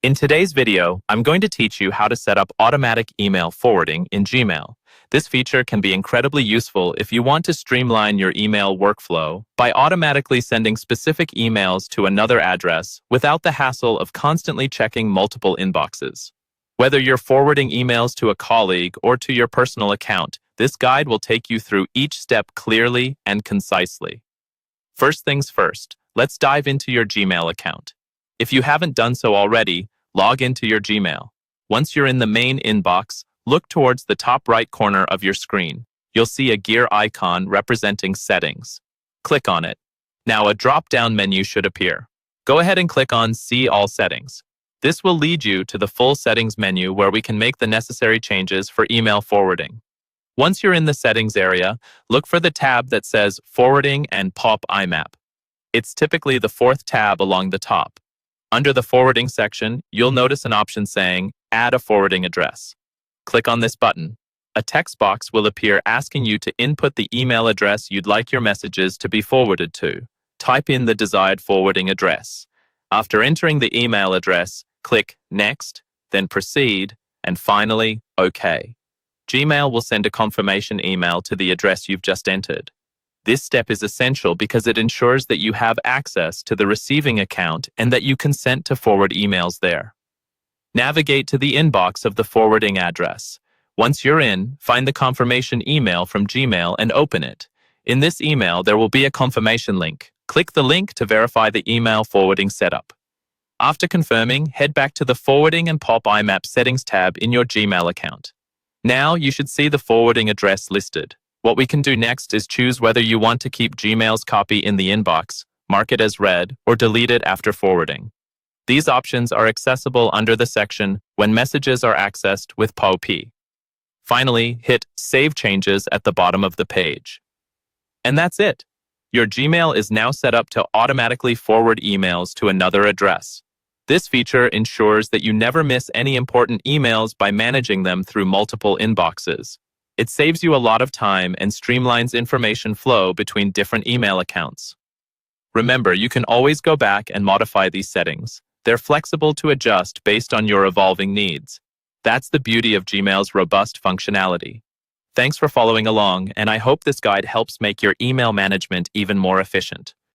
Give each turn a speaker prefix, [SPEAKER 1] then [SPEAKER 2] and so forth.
[SPEAKER 1] In today's video, I'm going to teach you how to set up automatic email forwarding in Gmail. This feature can be incredibly useful if you want to streamline your email workflow by automatically sending specific emails to another address without the hassle of constantly checking multiple inboxes. Whether you're forwarding emails to a colleague or to your personal account, this guide will take you through each step clearly and concisely. First things first, let's dive into your Gmail account. If you haven't done so already, log into your Gmail. Once you're in the main inbox, look towards the top right corner of your screen. You'll see a gear icon representing settings. Click on it. Now a drop-down menu should appear. Go ahead and click on See All Settings. This will lead you to the full settings menu where we can make the necessary changes for email forwarding. Once you're in the settings area, look for the tab that says Forwarding and POP IMAP. It's typically the fourth tab along the top. Under the forwarding section, you'll notice an option saying Add a forwarding address. Click on this button. A text box will appear asking you to input the email address you'd like your messages to be forwarded to. Type in the desired forwarding address. After entering the email address, click Next, then Proceed, and finally, OK. Gmail will send a confirmation email to the address you've just entered. This step is essential because it ensures that you have access to the receiving account and that you consent to forward emails there. Navigate to the inbox of the forwarding address. Once you're in, find the confirmation email from Gmail and open it. In this email, there will be a confirmation link. Click the link to verify the email forwarding setup. After confirming, head back to the Forwarding and POP IMAP Settings tab in your Gmail account. Now you should see the forwarding address listed. What we can do next is choose whether you want to keep Gmail's copy in the inbox, mark it as read, or delete it after forwarding. These options are accessible under the section When Messages are Accessed with POP. Finally, hit Save Changes at the bottom of the page. And that's it. Your Gmail is now set up to automatically forward emails to another address. This feature ensures that you never miss any important emails by managing them through multiple inboxes. It saves you a lot of time and streamlines information flow between different email accounts. Remember, you can always go back and modify these settings. They're flexible to adjust based on your evolving needs. That's the beauty of Gmail's robust functionality. Thanks for following along, and I hope this guide helps make your email management even more efficient.